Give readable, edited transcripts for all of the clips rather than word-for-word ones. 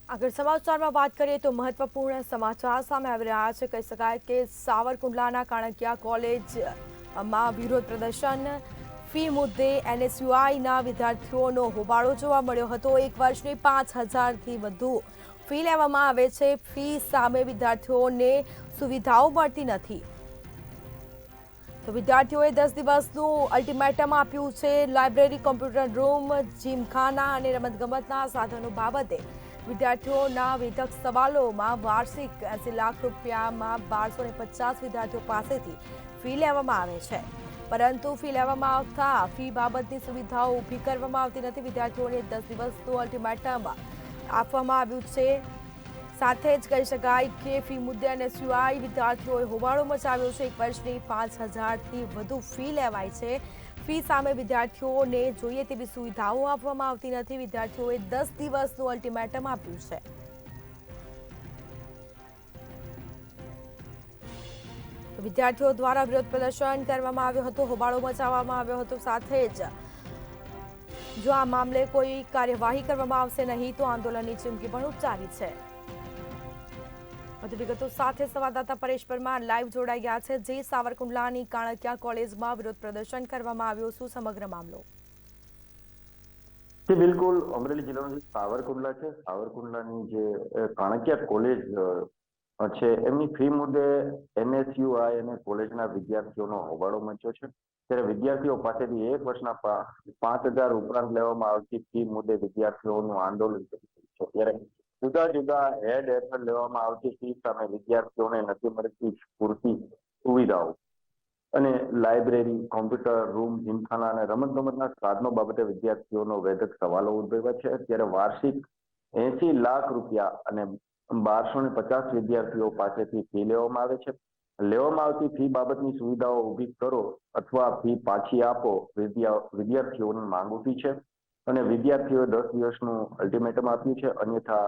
આગળ સમાચારમાં વાત કરીએ તો મહત્વપૂર્ણ સમાચાર સામે આવી રહ્યા છે। કહી શકાય કે સાવરકુંડલાના કાણકિયા કોલેજમાં વિરોધ પ્રદર્શન ફી મુદ્દે એનએસયુઆઈના વિદ્યાર્થીઓનો હોબાળો જોવા મળ્યો હતો। 1 વર્ષની 5,000થી વધુ ફી લેવામાં આવે છે। ફી સામે વિદ્યાર્થીઓને સુવિધાઓ મળતી નથી, તો વિદ્યાર્થીઓએ 10 દિવસનું અલ્ટિમેટમ આપ્યું છે। લાઇબ્રેરી, કોમ્પ્યુટર રૂમ, જીમખાના અને રમતગમતના સાધનો બાબતે વિદ્યાર્થીઓના વેધક સવાલોમાં વાર્ષિક 80 લાખ રૂપિયામાં 1250 વિદ્યાર્થીઓ પાસેથી ફી લેવામાં આવે છે, પરંતુ ફી લેવામાં આવતા ફી બાબતની સુવિધાઓ ઊભી કરવામાં આવતી નથી। વિદ્યાર્થીઓને 10 દિવસનું અલ્ટિમેટમ આપવામાં આવ્યું છે। સાથે જ કહી શકાય કે ફી મુદ્દે એનએસયુઆઈ વિદ્યાર્થીઓએ હોબાળો મચાવ્યો છે। 1 વર્ષની 5,000થી વધુ ફી લેવાય છે। ફી સામે વિદ્યાર્થીઓને જોઈએ તેવી સુવિધાઓ આપવામાં આવતી નથી। વિદ્યાર્થીઓએ 10 દિવસનું અલ્ટિમેટમ આપ્યું છે। વિદ્યાર્થીઓ દ્વારા વિરોધ પ્રદર્શન કરવામાં આવ્યો હતો, હોબાળો મચાવવામાં આવ્યો હતો। સાથે જ જો આ મામલે કોઈ કાર્યવાહી કરવામાં આવશે નહીં તો આંદોલનની ચીમકી પણ ઉચ્ચારી છે। વધુ વિગતો સાથે સંવાદદાતા પરેશ પરમાર લાઈવ જોડાઈ ગયા છે। જે સાવરકુંડલાની કાણકિયા કોલેજમાં વિરોધ પ્રદર્શન કરવામાં આવ્યું, શું સમગ્ર મામલો? બિલકુલ, અમરેલી જિલ્લાનું જે સાવરકુંડલા છે, સાવરકુંડલાની જે કાણકિયા કોલેજ છે, એમની ફી મુદ્દે એનએસયુઆઈ અને કોલેજના વિદ્યાર્થીઓનો હોબાળો મચ્યો છે। ત્યારે વિદ્યાર્થીઓ પાસેથી 1 વર્ષના 5,000 ઉપરાંત લેવામાં આવતી ફી મુદ્દે વિદ્યાર્થીઓનું આંદોલન કરી રહ્યું છે। ત્યારે જુદા જુદા હેડ હેઠળ લેવામાં આવતી ફી સામે વિદ્યાર્થીઓને નથી મળતી પૂરતી સુવિધાઓ અને લાઇબ્રેરી, કોમ્પ્યુટર રૂમ, જીમખાના અને રમતગમતના સાધનો બાબતે વિદ્યાર્થીઓનો વેધક સવાલો ઉદ્ભવ્યા છે। ત્યારે વાર્ષિક 80 લાખ રૂપિયા અને 1250 વિદ્યાર્થીઓ પાસેથી ફી લેવામાં આવે છે। લેવામાં આવતી ફી બાબતની સુવિધાઓ ઊભી કરો અથવા ફી પાછી આપો, વિદ્યાર્થીઓની માંગ ઉઠી છે અને વિદ્યાર્થીઓએ 10 દિવસનું અલ્ટિમેટમ આપ્યું છે, અન્યથા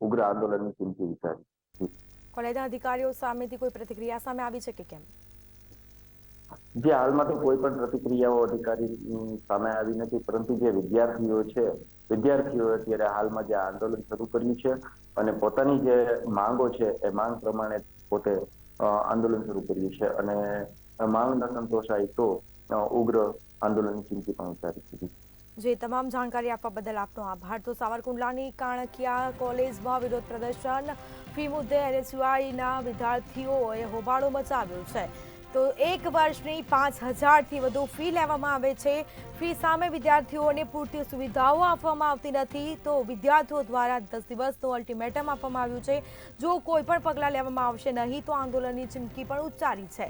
ઉગ્ર આંદોલનની ચીમકી ઉચ્ચારી। કોલેજના અધિકારીઓ સામેથી કોઈ પ્રતિક્રિયા સામે આવી છે કે કેમ? જે હાલમાં તો કોઈ પણ પ્રતિક્રિયાઓ અધિકારી સામે આવી નથી, પરંતુ જે વિદ્યાર્થીઓ છે, વિદ્યાર્થીઓએ અત્યારે હાલમાં જે આંદોલન શરૂ કર્યું છે અને પોતાની જે માંગો છે એ માંગ પ્રમાણે પોતે આંદોલન શરૂ કર્યું છે અને માંગ ન સંતોષાય તો ઉગ્ર આંદોલનની ચીમકી પણ ઉચ્ચારી હતી। જે તમામ જાણકારી આપવા બદલ આપનો આભાર। તો સાવરકુંડલાની કાણકિયા કોલેજમાં વિરોધ પ્રદર્શન ફી મુદ્દે એનએસયુઆઈના વિદ્યાર્થીઓએ હોબાળો મચાવ્યો છે। તો 1 વર્ષની 5,000થી વધુ ફી લેવામાં આવે છે। ફી સામે વિદ્યાર્થીઓને પૂરતી સુવિધાઓ આપવામાં આવતી નથી, તો વિદ્યાર્થીઓ દ્વારા 10 દિવસનું અલ્ટિમેટમ આપવામાં આવ્યું છે। જો કોઈ પણ પગલાં લેવામાં આવશે નહીં તો આંદોલનની ચીમકી પણ ઉચ્ચારી છે।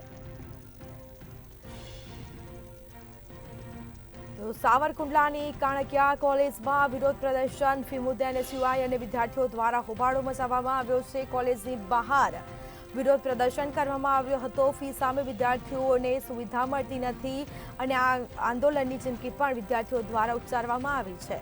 તો સાવરકુંડલાની કાણકિયા કોલેજમાં વિરોધ પ્રદર્શન ફી મુદ્દે એનએસયુઆઈ અને વિદ્યાર્થીઓ દ્વારા હોબાળો મચાવવામાં આવ્યો છે। કોલેજની બહાર વિરોધ પ્રદર્શન કરવામાં આવ્યો હતો। ફી સામે વિદ્યાર્થીઓને સુવિધા મળતી નથી અને આ આંદોલનની ચીમકી પણ વિદ્યાર્થીઓ દ્વારા ઉચ્ચારવામાં આવી છે।